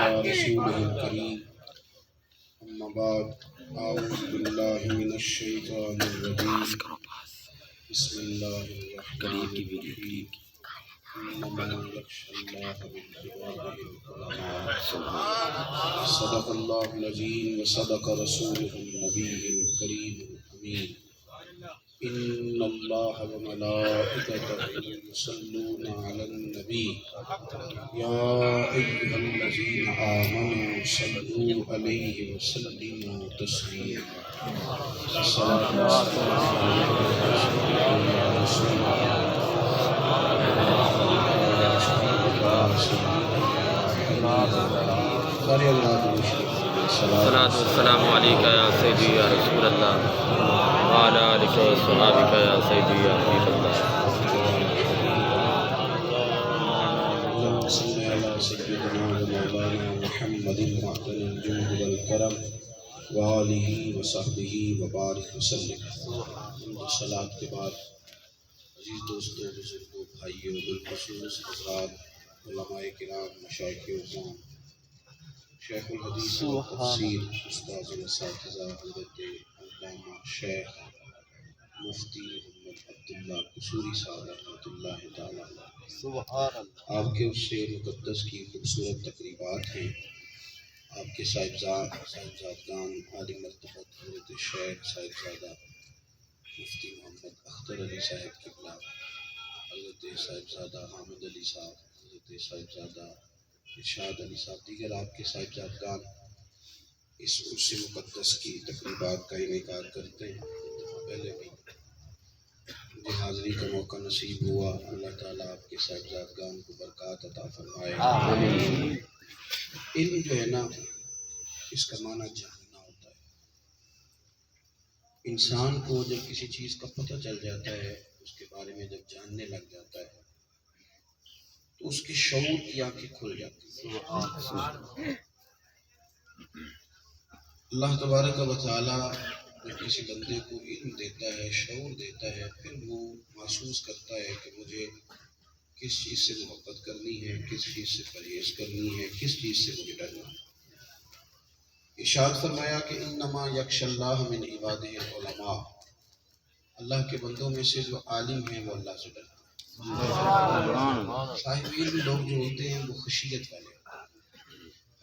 على رسوله الكريم أما بعد أعوذ بالله من الشيطان الرجيم بسم الله الرحمن الرحيم إنما يخشى الله من عباده العلماء صدق الله العظيم وصدق رسوله النبي الكريم الأمين إن الله وملائكته يصلون على النبي يا أيها الذين آمنوا صلوا عليه وسلموا تسليما الصلاة والسلام على رسول الصلاة والسلام عليك يا سيدي يا رسول الله وعلى آلك وصحبك يا سيدي يا حبيب الله. اللهم صل على سيدنا ومولانا محمد معدن الجود والكرم وآلہ وصحبہ وبارک وسلم. صلاۃ کے بعد عزیز دوستوں، بزرگوں، بھائیوں، بالخصوص حضرات علماء کرام، مشائخ اعظام، شیخ الحدیث و تفسیر استاذ الاساتذہ حضرت علامہ شیخ مفتی محمد عبداللہ قصوری صاحب رحمۃ اللہ تعالیٰ آپ کے اس سے مقدس کی خوبصورت تقریبات ہیں. آپ کے صاحبزادگان عالی مرتبت حضرت شیخ صاحبزادہ مفتی محمد اختر علی صاحب قبلہ، حضرت صاحبزادہ حامد علی صاحب، حضرت صاحبزادہ ارشاد علی صاحب، دیگر آپ کے صاحبزادگان اس عرص مقدس کی تقریبات کا انعقاد کرتے ہیں. پہلے بھی مجھے حاضری کا موقع نصیب ہوا. اللہ تعالیٰ آپ کے صاحبزادگان کو برکات عطا فرمائے. علم جو ہے نا، اس کا معنی جاننا ہوتا ہے. انسان کو جب کسی چیز کا پتہ چل جاتا ہے، اس کے بارے میں جب جاننے لگ جاتا ہے، تو اس کی شعور کی آنکھیں کھل جاتی ہیں. اللہ تبارک و تعالیٰ جب کسی بندے کو علم دیتا ہے، شعور دیتا ہے، پھر وہ محسوس کرتا ہے کہ مجھے کس چیز سے محبت کرنی ہے، کس چیز سے پرہیز کرنی ہے، کس چیز سے مجھے ڈرنا ہے. ارشاد فرمایا کہ انما یخشی اللہ من عبادہ العلماء، اللہ کے بندوں میں سے جو عالم ہیں وہ اللہ سے ڈرتے ہیں. صاحب علم لوگ جو ہوتے ہیں وہ خشیت والے.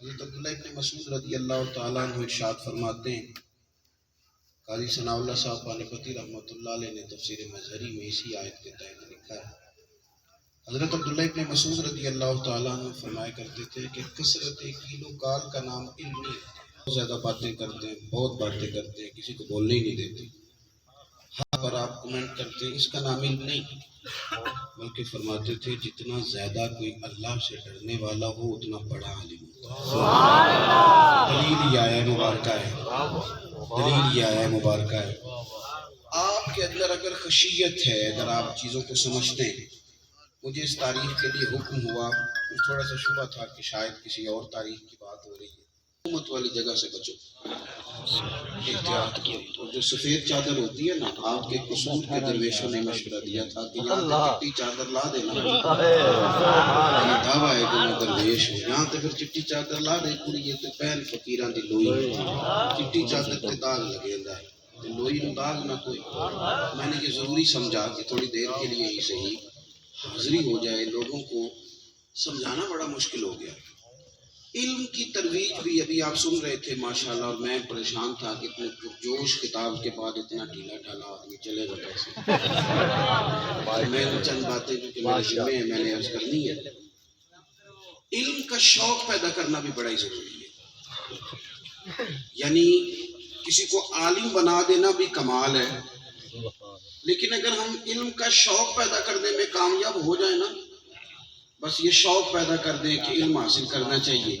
حضرت عبداللہ ابن مسعود رضی اللہ تعالیٰ عنہ ارشاد فرماتے ہیں، قاضی ثناء اللہ صاحب پانی پتی رحمۃ اللہ علیہ نے تفسیر مظہری میں اسی آیت کے تحت لکھا ہے. حضرت عبداللہ ابن مسعود رضی اللہ تعالیٰ عنہ فرمایا کرتے تھے کہ کثرت کیلو کال کا نام علم نہیں. بہت زیادہ باتیں کرتے ہیں، بہت باتیں کرتے ہیں، کسی کو بولنے ہی نہیں دیتے. ہاں پر آپ کمنٹ کرتے ہیں، اس کا نام علم نہیں. بلکہ فرماتے تھے جتنا زیادہ کوئی اللہ سے ڈرنے والا ہو اتنا بڑا عالم ہوتا ہے. دلیل یہ آیا مبارکہ ہے، دلیل یہ آیا مبارکہ ہے. آپ کے اندر اگر خشیت ہے، اگر آپ چیزوں کو سمجھتے ہیں. مجھے اس تاریخ کے لیے حکم ہوا، تھوڑا سا شبہ تھا کہ شاید کسی اور تاریخ کی بات ہو رہی ہے. حکومت والی جگہ سے بچو، احتیاط کی. اور جو سفید چادر ہوتی ہے نا، آپ کے قصور کے درویشوں نے مشورہ دیا تھا کہ یہاں سے چٹی چادر لا دینا. یہ دعویٰ ہے کہ میں درویش ہوں. یہاں سے پھر چٹی چادر لا دے پوری یہ تو پہن فقیران دی لوئی چٹی چادر تے داغ لگے دا ہے، لوئی نو داغ نہ کوئی. میں نے یہ ضروری سمجھا کہ تھوڑی دیر کے لیے ہی صحیح حاضری ہو جائے. لوگوں کو سمجھانا بڑا مشکل ہو گیا. علم کی ترویج بھی ابھی آپ سن رہے تھے ماشاءاللہ، اور میں پریشان تھا کہ اتنے پرجوش کتاب کے بعد اتنا ڈھیلا ڈھالا آدمی چلے گا کیسے. میں چند باتیں جو کہ میرے ذمہ ہیں میں نے عرض کرنی ہے. علم کا شوق پیدا کرنا بھی بڑا ہی ضروری ہے. یعنی کسی کو عالم بنا دینا بھی کمال ہے، لیکن اگر ہم علم کا شوق پیدا کرنے میں کامیاب ہو جائیں نا، بس یہ شوق پیدا کر دیں کہ علم حاصل کرنا چاہیے،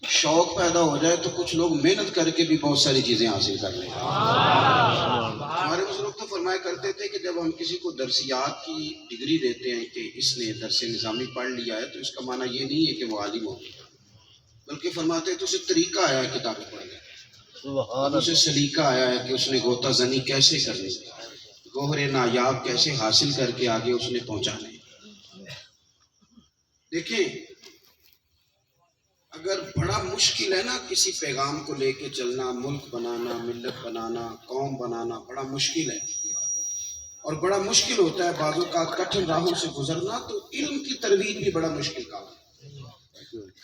شوق پیدا ہو جائے تو کچھ لوگ محنت کر کے بھی بہت ساری چیزیں حاصل کر لیں. ہمارے بزرگ تو فرمایا کرتے تھے کہ جب ہم کسی کو درسیات کی ڈگری دیتے ہیں کہ اس نے درس نظامی پڑھ لیا ہے، تو اس کا معنی یہ نہیں ہے کہ وہ عالم ہو، بلکہ فرماتے ہیں تو اسے طریقہ آیا ہے کتابیں پڑھنے، اسے سلیقہ آیا ہے کہ اس نے غوطہ زنی کیسے کرنی، گوہر نایاب کیسے حاصل کر کے آگے اس نے پہنچانے. دیکھیں اگر بڑا مشکل ہے نا کسی پیغام کو لے کے چلنا، ملک بنانا، ملت بنانا، قوم بنانا بڑا مشکل ہے، اور بڑا مشکل ہوتا ہے بعض اوقات کٹھن راہوں سے گزرنا، تو علم کی ترویج بھی بڑا مشکل کام ہے،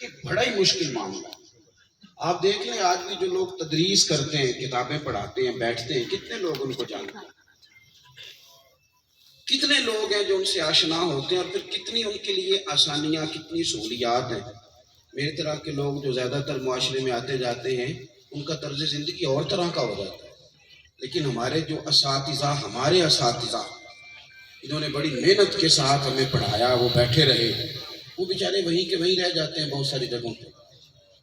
یہ بڑا ہی مشکل معاملہ ہے۔ آپ دیکھ لیں آج بھی جو لوگ تدریس کرتے ہیں، کتابیں پڑھاتے ہیں، بیٹھتے ہیں، کتنے لوگ ان کو جانتے ہیں، کتنے لوگ ہیں جو ان سے آشنا ہوتے ہیں، اور پھر کتنی ان کے لیے آسانیاں، کتنی سہولیات ہیں۔ میری طرح کے لوگ جو زیادہ تر معاشرے میں آتے جاتے ہیں، ان کا طرز زندگی اور طرح کا ہو جاتا ہے، لیکن ہمارے جو اساتذہ انہوں نے بڑی محنت کے ساتھ ہمیں پڑھایا، وہ بیٹھے رہے، وہ بیچارے وہیں کے وہیں رہ جاتے ہیں بہت ساری جگہوں پہ،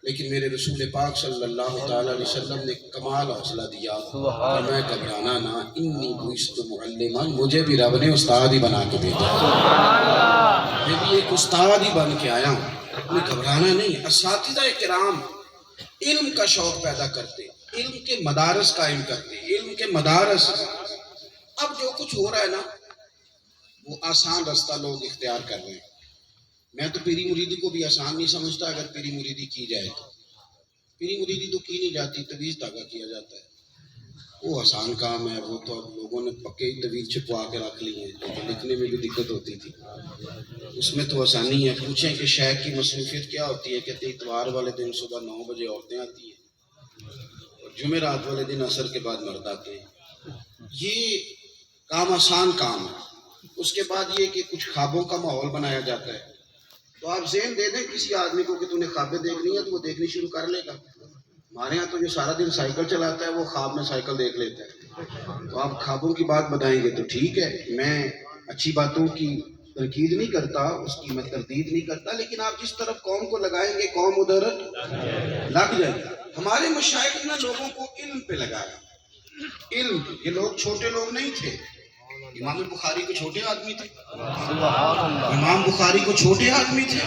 لیکن میرے رسول پاک صلی اللہ تعالی علیہ وسلم نے کمال حوصلہ دیا کہ میں گھبرانا نہ، انی بعثت معلما، مجھے بھی رب نے استاد ہی بنا کے بھیجا، میں بھی ایک استاد ہی بن کے آیا ہوں، میں گھبرانا نہیں۔ اساتذہ کرام علم کا شوق پیدا کرتے، علم کے مدارس قائم کرتے، علم کے مدارس۔ اب جو کچھ ہو رہا ہے نا وہ آسان رستہ لوگ اختیار کر رہے ہیں۔ میں تو پیری مریدی کو بھی آسان نہیں سمجھتا، اگر پیری مریدی کی جائے تو پیری مریدی تو کی نہیں جاتی، تویز دھاگا کیا جاتا ہے، وہ آسان کام ہے، وہ تو اب لوگوں نے پکے ہی تویز چھپوا کے رکھ لی ہیں، لیکن لکھنے میں بھی دقت ہوتی تھی، اس میں تو آسانی ہے۔ پوچھیں کہ شیخ کی مصروفیت کیا ہوتی ہے، کہتے اتوار والے دن صبح 9 بجے عورتیں آتی ہیں اور جمعرات والے دن عصر کے بعد مرد آتے ہیں، یہ کام آسان کام ہے۔ اس کے بعد یہ کہ کچھ خوابوں کا ماحول بنایا جاتا ہے، تو آپ ذہن دے دیں کسی آدمی کو کہ تو نے خوابیں دیکھنی ہے تو وہ دیکھنی شروع کر لے گا۔ ہمارے ہاں تو جو سارا دن سائیکل چلاتا ہے وہ خواب میں سائیکل دیکھ لیتا ہے، تو آپ خوابوں کی بات بتائیں گے تو ٹھیک ہے، میں اچھی باتوں کی تنقید نہیں کرتا، اس کی میں تردید نہیں کرتا، لیکن آپ جس طرف قوم کو لگائیں گے قوم ادھر لگ جائے گی۔ ہمارے مشائخ نے لوگوں کو علم پہ لگایا، علم، یہ لوگ چھوٹے لوگ نہیں تھے۔ امام بخاری کو چھوٹے آدمی تھے، امام بخاری کو چھوٹے آدمی تھے۔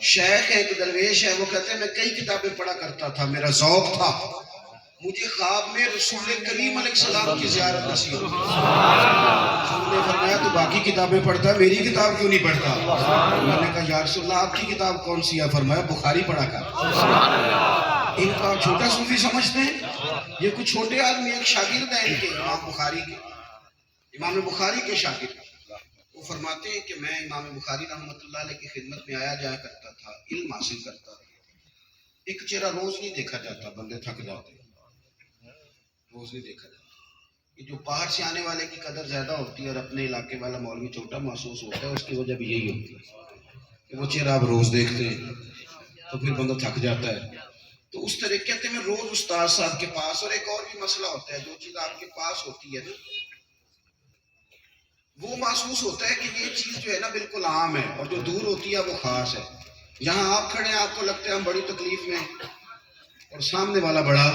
شیخ ہے، ایک درویش ہے، وہ کہتے ہیں میں کئی کتابیں پڑھا کرتا تھا، میرا ذوق تھا، مجھے خواب میں رسول کریم علیہ السلام کی زیارت نصیب ہوئی۔ رسول نے فرمایا تو باقی کتابیں پڑھتا ہے، میری کتاب کیوں نہیں پڑھتا؟ میں نے کہا یا رسول اللہ آپ کی کتاب کون سی ہے؟ فرمایا بخاری پڑھا کر۔ ان کا چھوٹا صوفی سمجھتے ہیں، یہ کچھ چھوٹے آدمی، ایک شاگرد ہیں ان کے، امام بخاری کے، امام بخاری کے شاگرد، وہ فرماتے ہیں کہ میں امام بخاری رحمۃ اللہ علیہ کی خدمت میں آیا جایا کرتا تھا، علم حاصل کرتا تھا، ایک چہرہ روز نہیں دیکھا جاتا، بندے تھک جاتے، روز نہیں دیکھا جاتا۔ یہ جو باہر سے آنے والے کی قدر زیادہ ہوتی ہے اور اپنے علاقے والا مولوی چھوٹا محسوس ہوتا ہے، اس کی وجہ بھی یہی ہوتی ہے کہ وہ چہرہ آپ روز دیکھتے ہیں تو پھر بندہ تھک جاتا ہے۔ تو اس طرح کہتے ہیں میں روز استاد صاحب کے پاس، اور ایک اور بھی مسئلہ ہوتا ہے، جو چیز آپ کے پاس ہوتی ہے نا وہ محسوس ہوتا ہے کہ یہ چیز جو ہے نا بالکل عام ہے، اور جو دور ہوتی ہے وہ خاص ہے۔ یہاں آپ کھڑے ہیں، آپ کو لگتا ہے ہم بڑی تکلیف میں، اور سامنے والا بڑا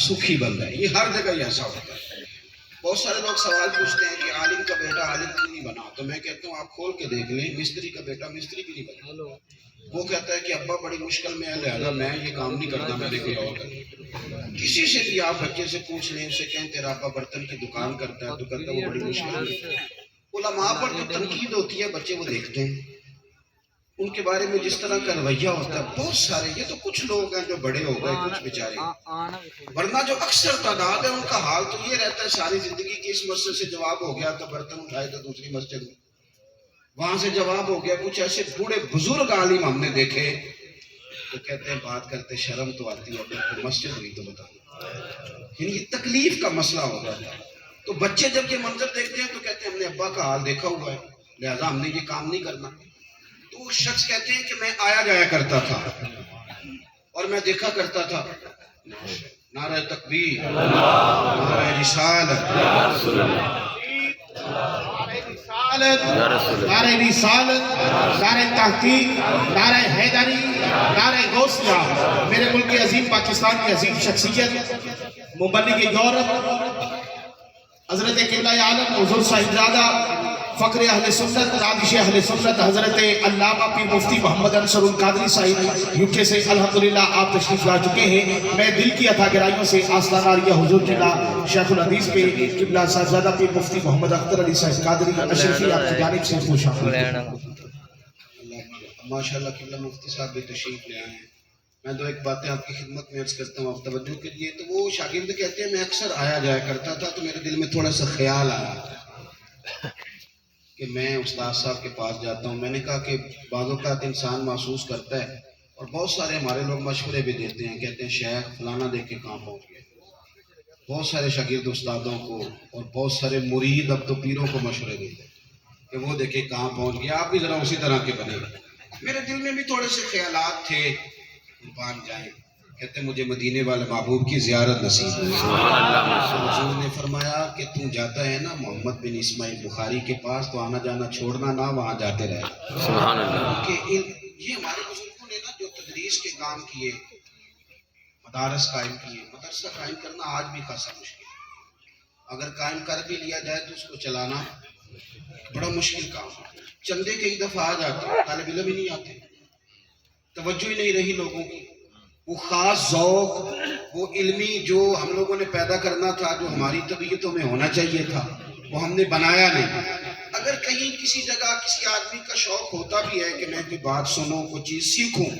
سکھی بندہ ہے، یہ ہر جگہ ہی ایسا ہوتا ہے۔ بہت سارے لوگ سوال پوچھتے ہیں کہ عالم کا بیٹا عالم کیوں نہیں بنا، تو میں کہتا ہوں آپ کھول کے دیکھ لیں، مستری کا بیٹا مستری بھی نہیں بنا۔ وہ کہتا ہے کہ ابا بڑی مشکل میں ہے، لہذا میں یہ کام نہیں کرتا، میں نے کوئی اور کرنا۔ کسی سے بھی آپ بچے سے پوچھ لیں، اسے کہیں تیرا ابا برتن کی دکان کرتا ہے، تو کہتا ہے وہ بڑی مشکل میں۔ علماء پر جو تنقید ہوتی ہے بچے وہ دیکھتے ہیں، ان کے بارے میں جس طرح کا رویہ ہوتا ہے، بہت سارے، یہ تو کچھ لوگ ہیں جو بڑے ہو گئے، کچھ بیچارے، ورنہ جو اکثر تعداد ہے ان کا حال تو یہ رہتا ہے ساری زندگی کی، اس مسجد سے جواب ہو گیا تو برتن اٹھائے تو دوسری مسجد میں، وہاں سے جواب ہو گیا۔ کچھ ایسے بوڑھے بزرگ عالم ہم نے دیکھے تو کہتے ہیں بات کرتے شرم تو آتی ہے، مسجد ہوئی تو بتا، یعنی یہ تکلیف کا مسئلہ ہو جاتا ہے۔ تو بچے جب یہ منظر دیکھتے ہیں تو کہتے ہیں ہم نے ابا کا حال دیکھا ہوا ہے، لہذا ہم نے یہ کام نہیں کرنا۔ تو وہ شخص کہتے ہیں کہ میں آیا جایا کرتا تھا اور میں دیکھا کرتا تھا، نعرہ تکبیر، نعرہ رسالت، نعرہ رسالت، نعرہ تحقیق، نعرہ حیدری، نعرہ غوثیہ، میرے ملک عظیم پاکستان کی عظیم شخصیت مبلغ یورپ حضرت قبلہ عالم حضور صاحب زادہ فقر اہل سنت، رادش اہل سنت، حضرت علامہ پیر مفتی محمد انصر القادری صاحب یوکے سے الحمدللہ آپ تشریف لا چکے ہیں۔ میں دل کی عطا گرائیوں سے آستانہ عالیہ حضور جناب شیخ الحدیث پہ قبلہ صاحبزادہ پیر مفتی محمد اختر علی صاحب قادری اشرفی آپ کی جانب سے خوش آمدید۔ ماشاءاللہ قبلہ مفتی صاحب بھی تشریف لے آئے ہیں۔ میں دو ایک باتیں آپ کی خدمت میں عرض کرتا ہوں آپ توجہ کے لیے. تو وہ شاگرد کہتے ہیں میں اکثر آیا جایا کرتا تھا تو میرے دل میں تھوڑا سا خیال آیا کہ میں استاد صاحب کے پاس جاتا ہوں. میں نے کہا کہ بعض اوقات انسان محسوس کرتا ہے اور بہت سارے ہمارے لوگ مشورے بھی دیتے ہیں, کہتے ہیں شیخ فلانا دیکھ کے کہاں پہنچ گئے. بہت سارے شاگرد استادوں کو اور بہت سارے مرید اب تو پیروں کو مشورے دیتے ہیں کہ وہ دیکھے کہاں پہنچ گیا, آپ بھی ذرا اسی طرح کے بنے. میرے دل میں بھی تھوڑے سے خیالات تھے, قربان جائیں. کہتے ہیں مجھے مدینے والے محبوب کی زیارت نصیب ہوئی. حضور نے فرمایا کہ تم جاتا ہے نا محمد بن اسماعیل بخاری کے پاس تو آنا جانا چھوڑنا نہ, وہاں جاتے رہے. سبحان اللہ. کہ یہ ہمارے بزرگوں نے نا جو تدریس کے کام کیے, مدارس قائم کیے. مدرسہ قائم کرنا آج بھی خاصا مشکل ہے. اگر قائم کر بھی لیا جائے تو اس کو چلانا بڑا مشکل کام ہے. چندے کئی دفعہ آ جاتے ہیں, طالب علم ہی نہیں آتے, توجہ ہی نہیں رہی لوگوں کی. وہ خاص ذوق, وہ علمی جو ہم لوگوں نے پیدا کرنا تھا, جو ہماری طبیعتوں میں ہونا چاہیے تھا, وہ ہم نے بنایا نہیں. اگر کہیں کسی جگہ کسی آدمی کا شوق ہوتا بھی ہے کہ میں کوئی بات سنوں, کوئی چیز سیکھوں,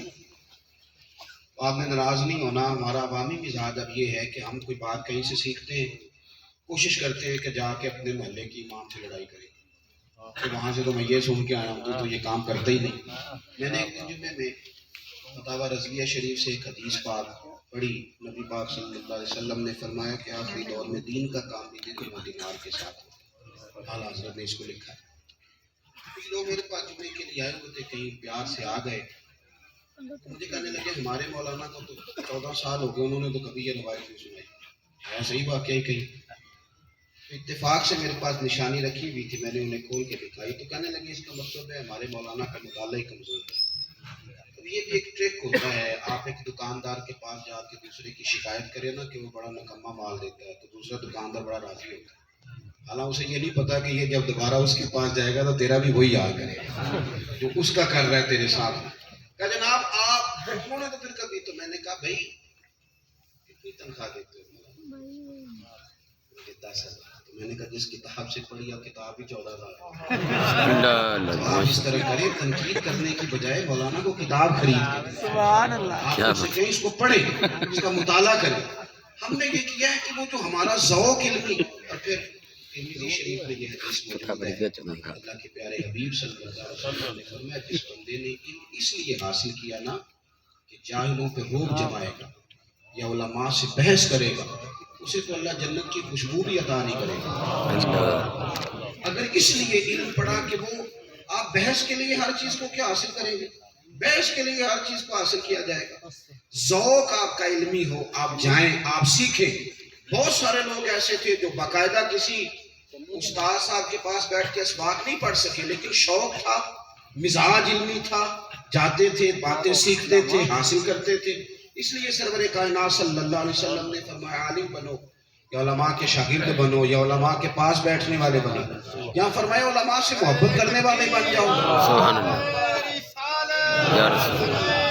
آپ نے ناراض نہیں ہونا. ہمارا عوامی مزاج اب یہ ہے کہ ہم کوئی بات کہیں سے سیکھتے ہیں, کوشش کرتے ہیں کہ جا کے اپنے محلے کی امام سے لڑائی کریں کہ وہاں سے تو میں یہ سن کے آیا ہوں, تو یہ کام کرتا ہی نہیں. میں نے ایک جمعے میں فتاوی رضویہ شریف سے ایک حدیث پاک پڑھی. نبی پاک صلی اللہ علیہ وسلم نے فرمایا کہ آخری دور میں دین کا کام بھی دین و دینار کے ساتھ ہو. اعلیٰ حضرت نے اس کو لکھا ہے. کچھ لوگ میرے پاس جمعے کے لیے آئے ہوئے تھے, کہیں پیار سے آ گئے, مجھے کہنے لگے ہمارے مولانا کو تو 14 سال ہو گئے, انہوں نے تو کبھی یہ روایت نہیں سنائی. ایسا ہی واقعہ کہیں اتفاق سے میرے پاس نشانی رکھی ہوئی تھی, میں نے انہیں کھول کے دکھائی تو کہنے لگے اس کا مطلب ہے ہمارے مولانا کا مطالعہ ہی کمزور ہے. تو یہ بھی ایک ٹرک ہوتا ہے, آپ ایک دکاندار کے پاس جا کے دوسرے کی شکایت کریں نا کہ وہ بڑا نکما مال دیتا ہے, تو دوسرا دکاندار بڑا راضی ہوتا ہے. حالانکہ اسے یہ نہیں پتا کہ یہ جب دوبارہ اس کے پاس جائے گا تو تیرا بھی وہی حال کرے گا جو اس کا کر رہا ہے تیرے ساتھ. کہا جناب آپ, انہوں نے تو پھر کبھی, تو میں نے کہا بھائی کتنی تنخواہ دیتے ہو؟ 10,000. تو میں نے کہا جس کتاب سے پڑھی آپ کتاب ہی 14,000. آپ اس طرح کریں, تنقید کرنے کی بجائے مولانا کو کتاب خرید کے دیں. سبحان اللہ. آپ ان سے کہیں اس کو پڑھیں, اس کا مطالعہ کریں. ہم نے یہ کیا ہے کہ وہ جو ہمارا ذوق علمی, اور پھر ترمذی شریف میں یہ حدیث موجود ہے, اللہ کے پیارے حبیب صلی اللہ علیہ وسلم نے فرمایا جس بندے نے اس لیے حاصل کیا نا کہ جاہلوں پہ روب جمائے گا یا علماء سے بحث کرے گا, اسے تو اللہ جنت کی خوشبو بھی عطا نہیں کرے گا. اگر اس لیے علم پڑھا کہ وہ آپ بحث کے لیے ہر چیز کو کیا حاصل کریں گے, بحث کے لیے ہر چیز کو حاصل کیا جائے گا. ذوق آپ کا علمی ہو, آپ جائیں, آپ سیکھیں. بہت سارے لوگ ایسے تھے جو باقاعدہ کسی استاد صاحب کے پاس بیٹھ کے اسباق نہیں پڑھ سکے, لیکن شوق تھا, مزاج علمی تھا, جاتے تھے, باتیں سیکھتے تھے, حاصل کرتے تھے. اس لیے سرور کائنات صلی اللہ علیہ وسلم نے فرمایا عالم بنو یا علماء کے شاگرد بنو یا علماء کے پاس بیٹھنے والے بنو. یہاں فرمایا علماء سے محبت کرنے والے بن جاؤ. سبحان اللہ. یا رسول اللہ.